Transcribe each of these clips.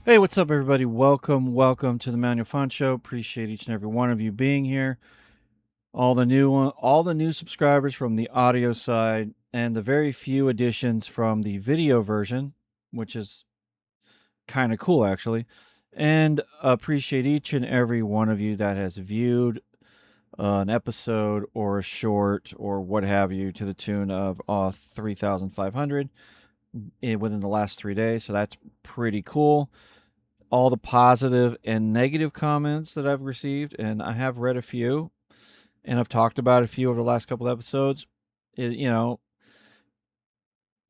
Hey, what's up, everybody? Welcome to the Manual Fun Show. Appreciate each and every one of you being here. All the new subscribers from the audio side, and the very few additions from the video version, which is kind of cool, actually. And appreciate each and every one of you that has viewed an episode or a short or what have you to the tune of 3,500 within the last 3 days. So that's pretty cool. All the positive and negative comments that I've received, and I have read a few, and I've talked about a few over the last couple of episodes. You know,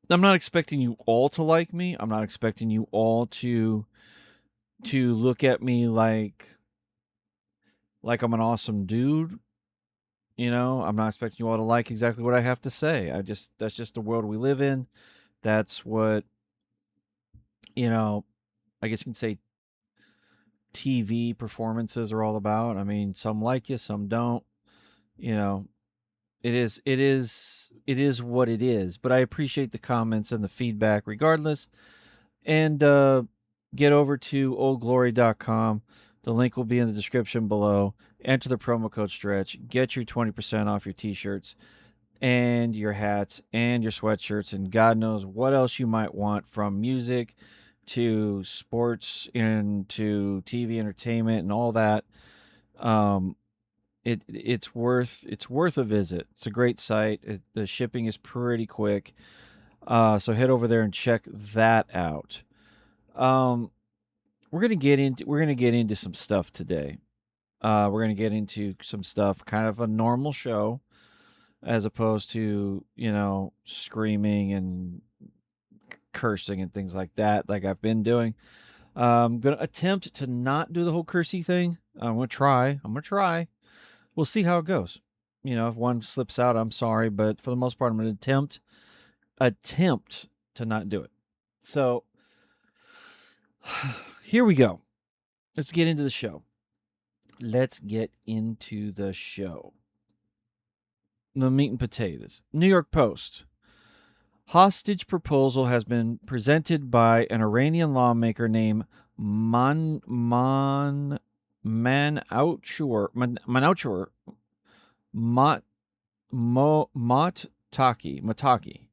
I'm not expecting you all to like me. I'm not expecting you all to look at me like I'm an awesome dude. I'm not expecting you all to like exactly what I have to say. That's just the world we live in. That's what you know. I guess you can say TV performances are all about. I mean, some like you, some don't. You know, it is what it is, but I appreciate the comments and the feedback regardless. And get over to oldglory.com. The link will be in the description below. Enter the promo code stretch, get your 20% off your t-shirts and your hats and your sweatshirts and God knows what else you might want, from music to sports and to TV entertainment and all that. um it's worth a visit. It's a great site. The shipping is pretty quick. So head over there and check that out. Um, we're gonna get into some stuff today. We're gonna get into some stuff, kind of a normal show, as opposed to screaming and cursing and things like that, like I've been doing. I'm gonna attempt to not do the whole cursy thing. I'm gonna try. We'll see how it goes. If one slips out, I'm sorry, but for the most part, I'm going to attempt to not do it. So here we go. Let's get into the show. The meat and potatoes. New York Post. Hostage proposal has been presented by an Iranian lawmaker named Manouchur Mataki,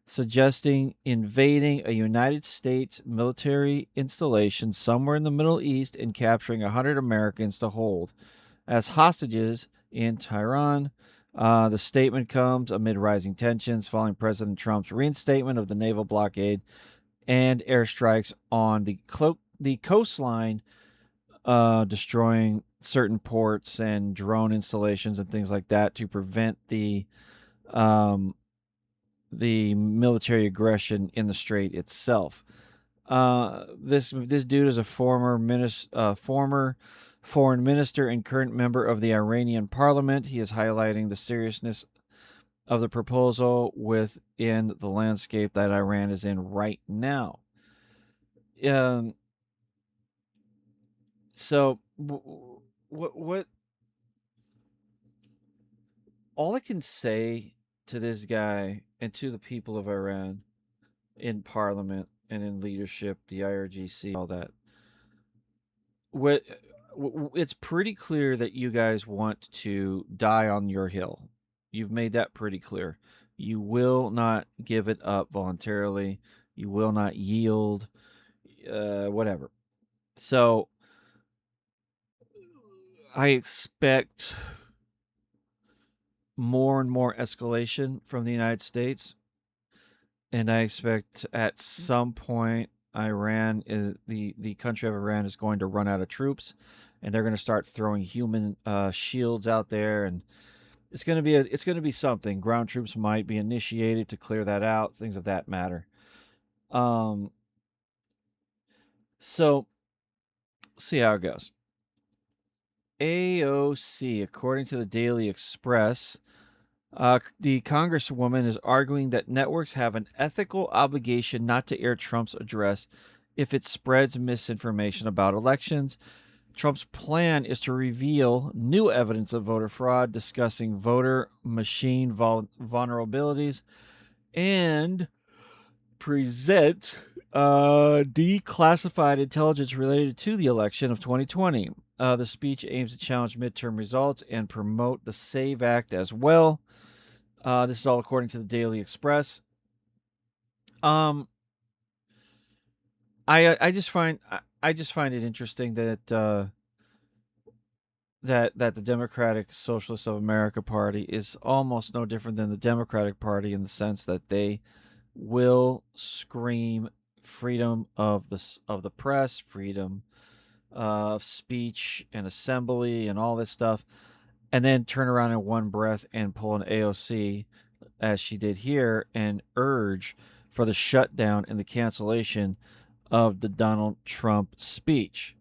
suggesting invading a United States military installation somewhere in the Middle East and capturing 100 Americans to hold as hostages in Tehran. The statement comes amid rising tensions following President Trump's reinstatement of the naval blockade and airstrikes on the coastline, destroying certain ports and drone installations and things like that to prevent um, the military aggression in the strait itself. This dude is a former foreign minister and current member of the Iranian parliament. He is highlighting the seriousness of the proposal within the landscape that Iran is in right now. Um, so what all I can say to this guy and to the people of Iran in parliament and in leadership, the IRGC, all that, what it's pretty clear that you guys want to die on your hill. You've made that pretty clear. You will not give it up voluntarily. You will not yield, whatever. So I expect more and more escalation from the United States, and I expect at some point Iran is the country of Iran is going to run out of troops, and they're going to start throwing human shields out there, and it's going to be something. Ground troops might be initiated to clear that out, things of that matter. Um, so see how it goes. AOC, according to the Daily Express, the Congresswoman is arguing that networks have an ethical obligation not to air Trump's address if it spreads misinformation about elections. Trump's plan is to reveal new evidence of voter fraud, discussing voter machine vulnerabilities, and present Declassified intelligence related to the election of 2020. The speech aims to challenge midterm results and promote the SAVE Act as well. This is all according to the Daily Express. Um, I just find it interesting that that the Democratic Socialists of America Party is almost no different than the Democratic Party in the sense that they will scream freedom of the press, freedom of speech and assembly and all this stuff, and then turn around in one breath and pull an AOC, as she did here, and urge for the shutdown and the cancellation of the Donald Trump speech.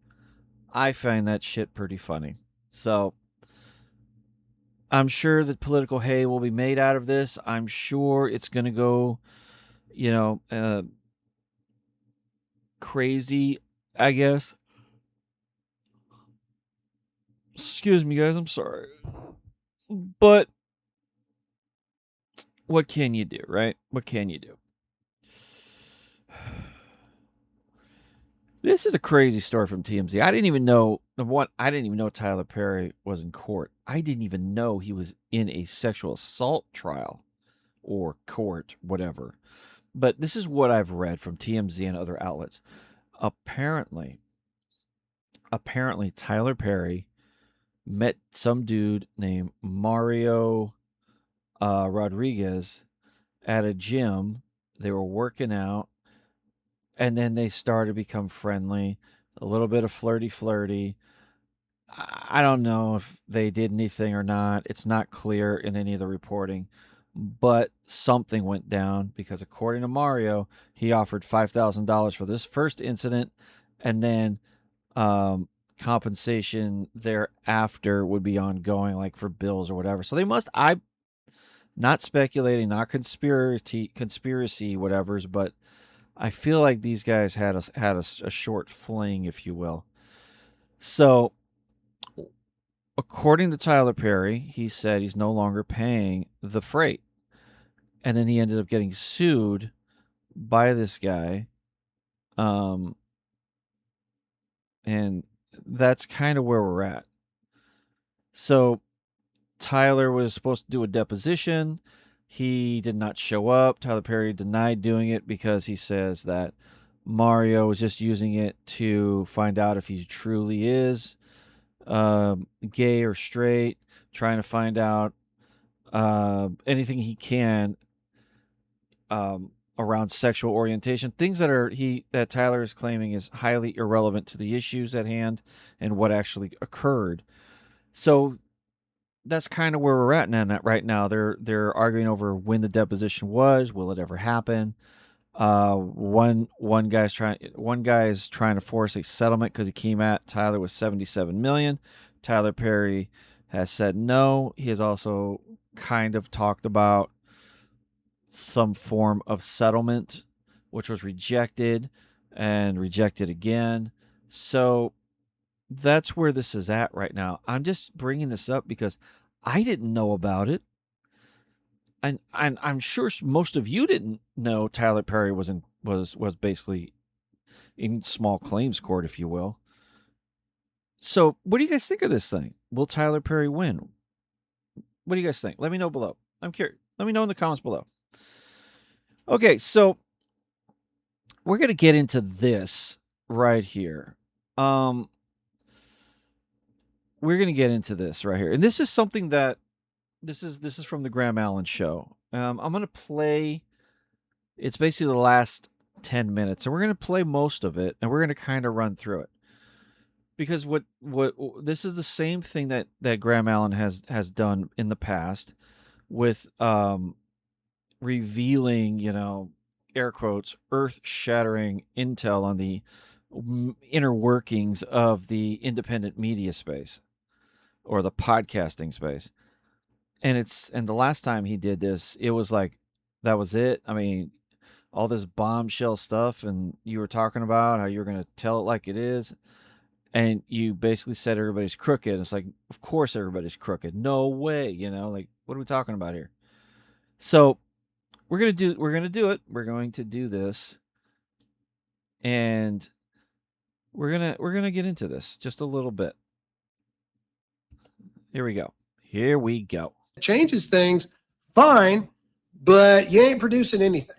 I find that shit pretty funny. So I'm sure that political hay will be made out of this. I'm sure it's going to go, you know, crazy, I guess. Excuse me, guys. I'm sorry. But what can you do, right? What can you do? This is a crazy story from TMZ. I didn't even know, number one, I didn't even know Tyler Perry was in court. I didn't even know he was in a sexual assault trial or court, whatever. But this is what I've read from TMZ and other outlets. Apparently, Tyler Perry met some dude named Mario Rodriguez at a gym. They were working out, and then they started to become friendly, a little bit of flirty. I don't know if they did anything or not. It's not clear in any of the reporting, but something went down because, according to Mario, he offered $5,000 for this first incident, and then compensation thereafter would be ongoing, like for bills or whatever. So they must. I'm not speculating, not conspiracy, whatever's, but I feel like these guys had a short fling, if you will. So, according to Tyler Perry, he said he's no longer paying the freight, and then he ended up getting sued by this guy, um, and that's kind of where we're at. So Tyler was supposed to do a deposition. He did not show up. Tyler Perry denied doing it because he says that Mario was just using it to find out if he truly is gay or straight, trying to find out anything he can around sexual orientation, things that Tyler is claiming is highly irrelevant to the issues at hand and what actually occurred. So that's kind of where we're at now. Right now, they're arguing over when the deposition was. Will it ever happen? One guy's trying to force a settlement because he came at Tyler with $77 million. Tyler Perry has said no. He has also kind of talked about some form of settlement, which was rejected and rejected again. So that's where this is at right now. I'm just bringing this up because I didn't know about it. And I'm sure most of you didn't know Tyler Perry was basically in small claims court, if you will. So, what do you guys think of this thing? Will Tyler Perry win? What do you guys think? Let me know below. I'm curious. Let me know in the comments below. Okay, so we're gonna get into this right here. We're gonna get into this right here, and this is something that this is from the Graham Allen show. I'm gonna play. It's basically the last 10 minutes, and we're gonna play most of it, and we're gonna kind of run through it because what this is the same thing that Graham Allen has done in the past with revealing, air quotes, earth-shattering intel on the inner workings of the independent media space or the podcasting space. And the last time he did this, it was like that was it. I mean, all this bombshell stuff, and you were talking about how you're going to tell it like it is, and you basically said everybody's crooked. It's like, of course everybody's crooked. No way, like what are we talking about here? So we're gonna do it. We're going to do this And we're gonna get into this just a little bit. Here we go. Here we go. Changes things, fine, but you ain't producing anything.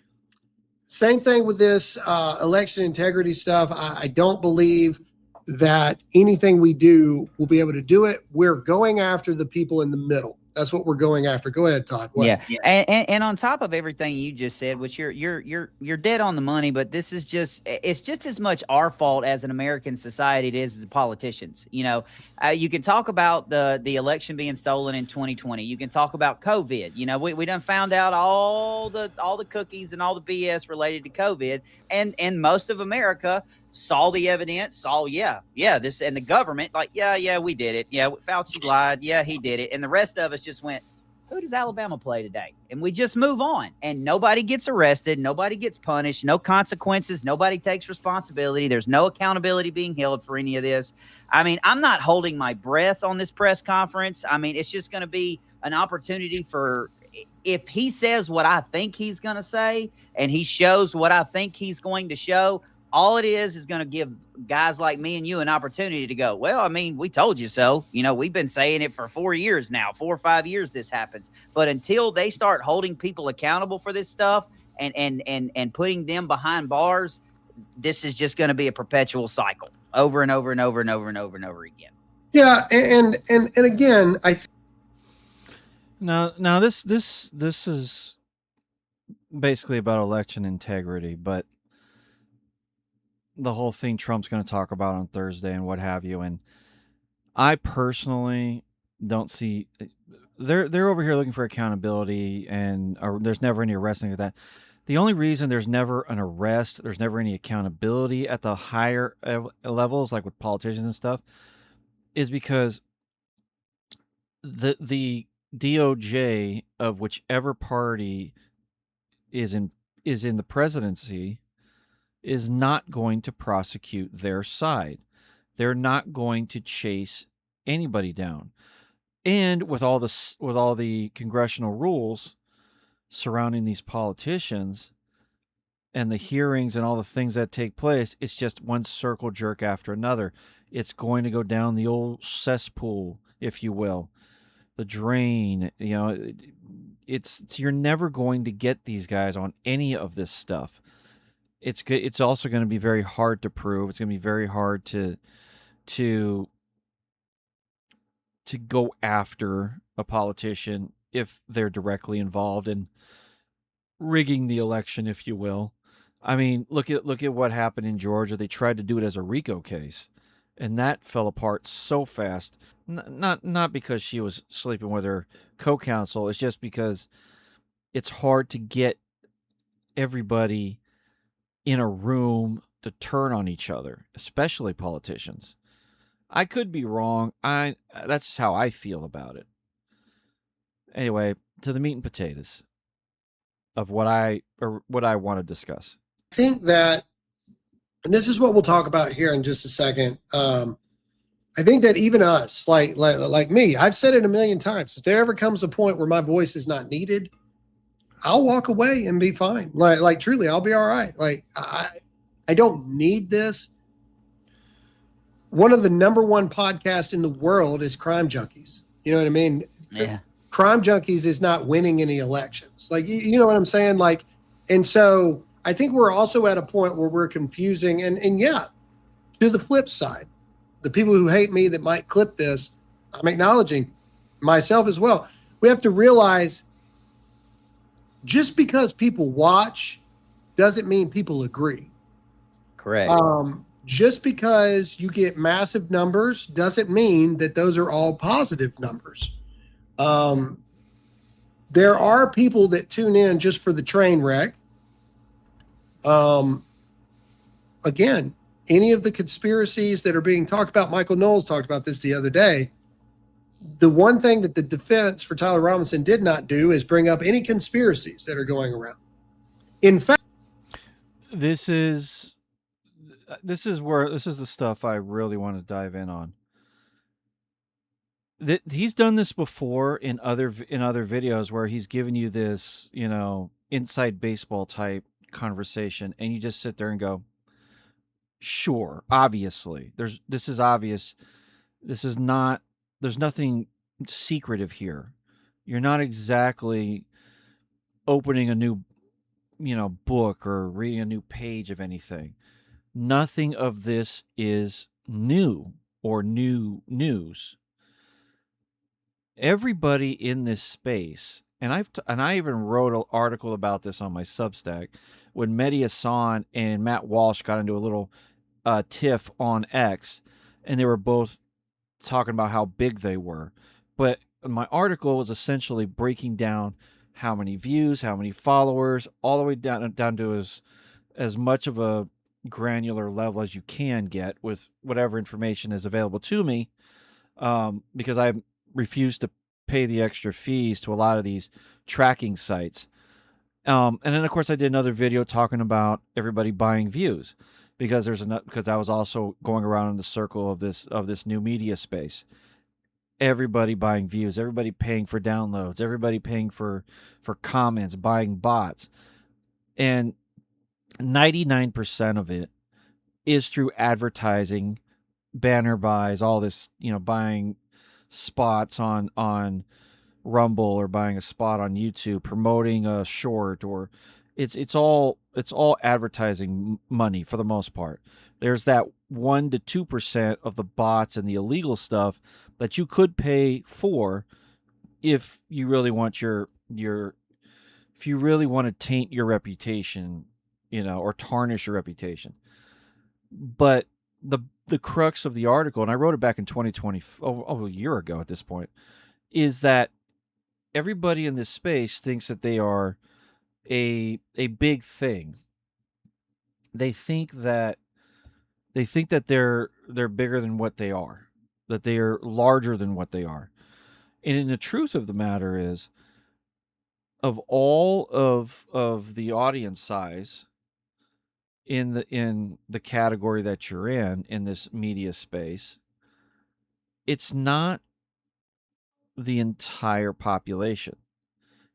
Same thing with this election integrity stuff. I don't believe that anything we do will be able to do it. We're going after the people in the middle. That's what we're going after. Go ahead, Todd. What? Yeah. And on top of everything you just said, which you're dead on the money, but this is it's just as much our fault as an American society it is as the politicians. You know, you can talk about the election being stolen in 2020. You can talk about COVID. You know, we done found out all the cookies and all the BS related to COVID, and most of America saw the evidence, saw this, and the government like we did it. Yeah, Fauci lied. Yeah, he did it, and the rest of us just went, who does Alabama play today? And we just move on, and nobody gets arrested, nobody gets punished, no consequences, nobody takes responsibility. There's no accountability being held for any of this. I mean, I'm not holding my breath on this press conference. I mean, it's just going to be an opportunity for, if he says what I think he's going to say and he shows what I think he's going to show, all it is going to give guys like me and you an opportunity to go, well, I mean, we told you so. You know, we've been saying it for 4 years now, 4 or 5 years this happens. But until they start holding people accountable for this stuff and putting them behind bars, this is just going to be a perpetual cycle over and over and over and over and over and over again. Yeah, and again, I think now this is basically about election integrity, but the whole thing Trump's going to talk about on Thursday and what have you. And I personally don't see they're over here looking for accountability, and there's never any arresting of that. The only reason there's never an arrest, there's never any accountability at the higher levels, like with politicians and stuff, is because the DOJ of whichever party is in the presidency is not going to prosecute their side. They're not going to chase anybody down. And with all the congressional rules surrounding these politicians and the hearings and all the things that take place, it's just one circle jerk after another. It's going to go down the old cesspool, if you will, the drain. You know, you're never going to get these guys on any of this stuff. It's also going to be very hard to prove. It's going to be very hard to go after a politician if they're directly involved in rigging the election, if you will. I mean, look at what happened in Georgia. They tried to do it as a RICO case, and that fell apart so fast. Not because she was sleeping with her co-counsel. It's just because it's hard to get everybody in a room to turn on each other, especially politicians. I could be wrong. That's just how I feel about it. Anyway, to the meat and potatoes of what I want to discuss. I think that, and this is what we'll talk about here in just a second. I think that even us, like me, I've said it a million times. If there ever comes a point where my voice is not needed, I'll walk away and be fine. Like truly, I'll be all right. Like I don't need this. One of the number one podcasts in the world is Crime Junkies. You know what I mean? Yeah. Crime Junkies is not winning any elections. Like, you know what I'm saying? Like, and so I think we're also at a point where we're confusing and yeah, to the flip side, the people who hate me that might clip this, I'm acknowledging myself as well. We have to realize just because people watch doesn't mean people agree. Correct. Just because you get massive numbers doesn't mean that those are all positive numbers. There are people that tune in just for the train wreck. Again, any of the conspiracies that are being talked about, Michael Knowles talked about this the other day. The one thing that the defense for Tyler Robinson did not do is bring up any conspiracies that are going around. In fact, this is the stuff I really want to dive in on. He's done this before in other videos where he's given you this, inside baseball type conversation, and you just sit there and go, Sure, obviously. This is obvious. This is not there's nothing secretive here. You're not exactly opening a new, book or reading a new page of anything. Nothing of this is new or new news. Everybody in this space, and I even wrote an article about this on my Substack when Mehdi Hassan and Matt Walsh got into a little tiff on X, and they were both talking about how big they were. But my article was essentially breaking down how many views, how many followers, all the way down to as much of a granular level as you can get with whatever information is available to me, because I refuse to pay the extra fees to a lot of these tracking sites. And then of course I did another video talking about everybody buying views, because because I was also going around in the circle of this new media space. Everybody buying views, everybody paying for downloads, everybody paying for comments, buying bots. And 99% of it is through advertising, banner buys, all this, buying spots on Rumble or buying a spot on YouTube, promoting a short, or it's all advertising money for the most part. There's that 1 to 2% of the bots and the illegal stuff that you could pay for if you really want if you really want to taint your reputation, or tarnish your reputation. But the crux of the article, and I wrote it back in 2020, a year ago at this point, is that everybody in this space thinks that they are a big thing. They think that they're bigger than what they are, that they are larger than what they are. And in the truth of the matter is, of all of the audience size in the category that you're in this media space, it's not the entire population.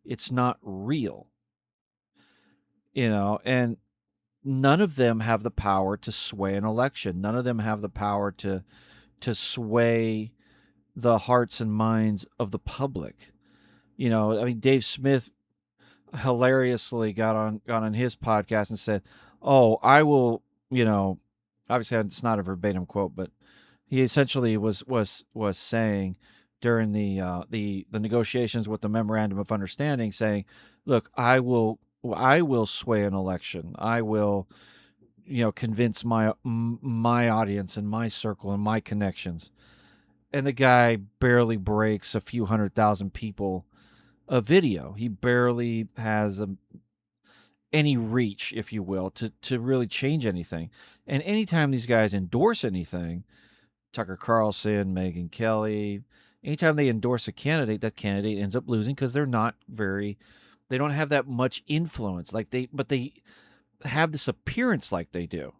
It's not real. And none of them have the power to sway an election. None of them have the power to sway the hearts and minds of the public. I mean, Dave Smith hilariously got on his podcast and said, "Oh, I will," obviously it's not a verbatim quote, but he essentially was saying during the negotiations with the memorandum of understanding, saying, "Look, I will sway an election. I will, convince my audience and my circle and my connections." And the guy barely breaks a few 100,000 people a video. He barely has any reach, if you will, to really change anything. And anytime these guys endorse anything, Tucker Carlson, Megyn Kelly, anytime they endorse a candidate, that candidate ends up losing because they don't have that much influence. But they have this appearance like they do.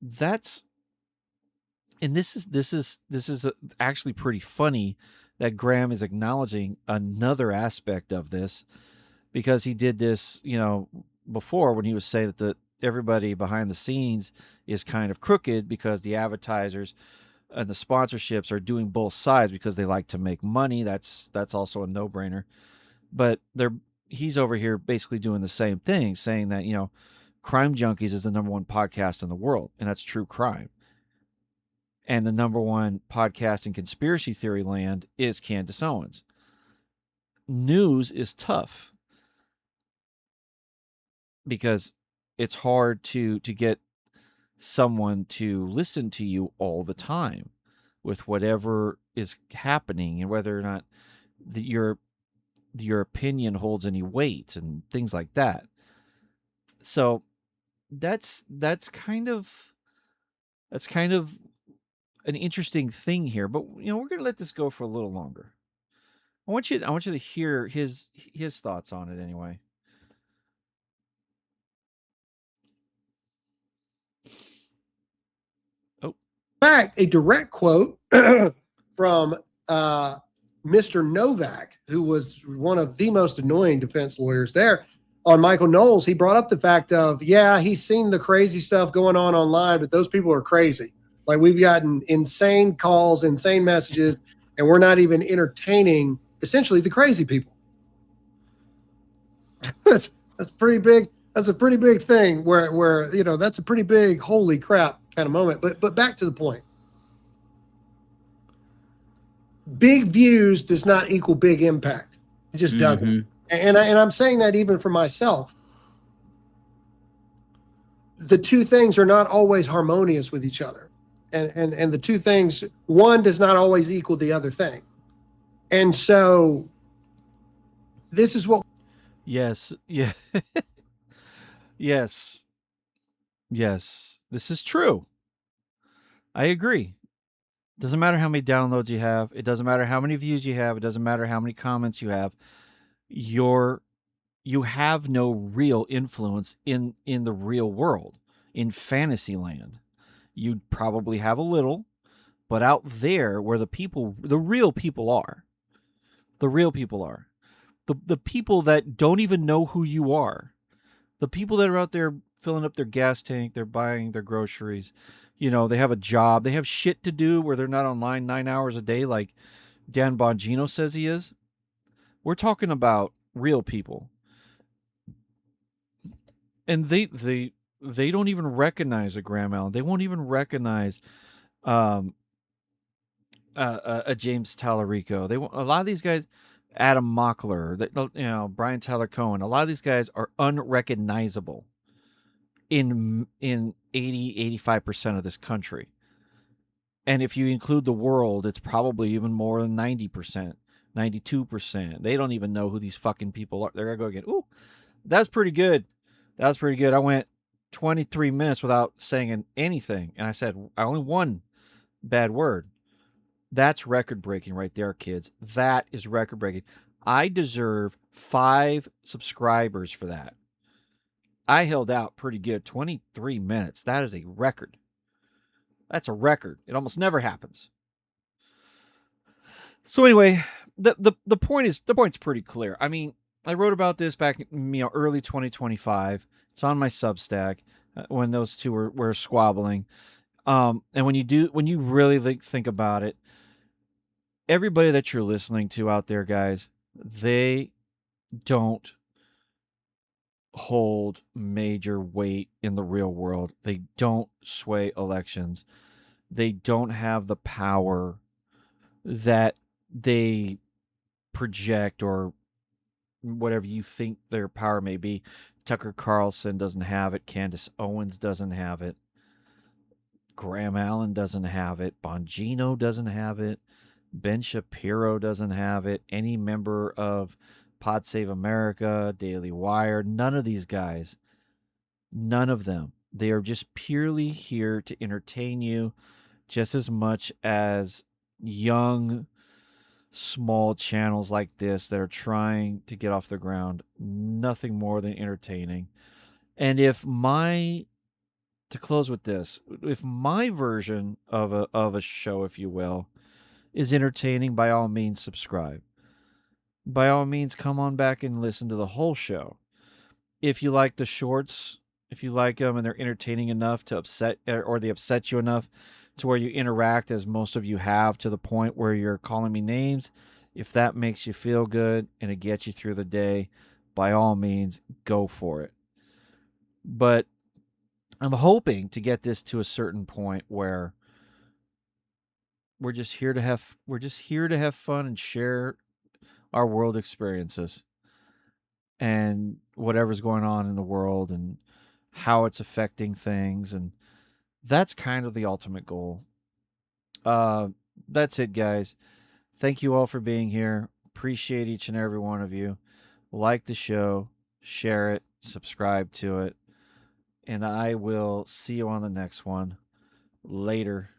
This is actually pretty funny that Graham is acknowledging another aspect of this, because he did this, before, when he was saying that everybody behind the scenes is kind of crooked because the advertisers and the sponsorships are doing both sides because they like to make money. That's also a no-brainer. But he's over here basically doing the same thing, saying that, Crime Junkies is the #1 podcast in the world, and that's true crime. And the #1 podcast in conspiracy theory land is Candace Owens. News is tough because it's hard to get someone to listen to you all the time with whatever is happening, and whether or not your opinion holds any weight and things like that. So that's kind of an interesting thing here. But we're going to let this go for a little longer. I want you to hear his thoughts on it anyway. Oh, In fact, a direct quote from Mr. Novak, who was one of the most annoying defense lawyers there. on Michael Knowles, he brought up the fact of, yeah, he's seen the crazy stuff going on online, but those people are crazy. Like, we've gotten insane calls, insane messages, and we're not even entertaining essentially the crazy people. that's pretty big. That's a pretty big thing where that's a pretty big holy crap kind of moment. But back to the point. Big views does not equal big impact. It just doesn't. And I'm saying that even for myself. The two things are not always harmonious with each other. And the two things, one does not always equal the other thing. And so this is what. Yes. Yeah. Yes. Yes. This is true. I agree. Doesn't matter how many downloads you have. It doesn't matter how many views you have. It doesn't matter how many comments you have. You have no real influence in the real world, in fantasy land. You'd probably have a little, but out there where the real people are, the people that don't even know who you are, the people that are out there filling up their gas tank, they're buying their groceries, they have a job, they have shit to do where they're not online 9 hours a day like Dan Bongino says he is. We're talking about real people. And they don't even recognize a Graham Allen. They won't even recognize a James Tallarico. A lot of these guys, Adam Mockler, Brian Tyler Cohen. A lot of these guys are unrecognizable in 80-85% of this country. And if you include the world, it's probably even more than 90%, 92%. They don't even know who these fucking people are. They're gonna go again. Ooh, that's pretty good. That was pretty good. I went 23 minutes without saying anything, and I said only one bad word. That's record breaking right there, kids. That is record breaking. I deserve 5 subscribers for that. I held out pretty good. 23 minutes. That is a record. That's a record. It almost never happens. So anyway, the point's pretty clear. I mean, I wrote about this back in early 2025. It's on my Substack when those two were squabbling. And when you really think about it, everybody that you're listening to out there, guys, they don't hold major weight in the real world. They don't sway elections. They don't have the power that they project or whatever you think their power may be. Tucker Carlson doesn't have it. Candace Owens doesn't have it. Graham Allen doesn't have it. Bongino doesn't have it. Ben Shapiro doesn't have it. Any member of Pod Save America, Daily Wire, none of these guys, none of them. They are just purely here to entertain you just as much as young, small channels like this that are trying to get off the ground. Nothing more than entertaining. And to close with this, if my version of a show, if you will, is entertaining, by all means subscribe. By all means come on back and listen to the whole show. If you like the shorts, if you like them and they're entertaining enough to upset, or they upset you enough to where you interact, as most of you have, to the point where you're calling me names, if that makes you feel good and it gets you through the day, by all means go for it. But I'm hoping to get this to a certain point where we're just here to have fun and share our world experiences and whatever's going on in the world and how it's affecting things, and that's kind of the ultimate goal. That's it, guys. Thank you all for being here. Appreciate each and every one of you. Like the show, share it, subscribe to it, and I will see you on the next one. Later.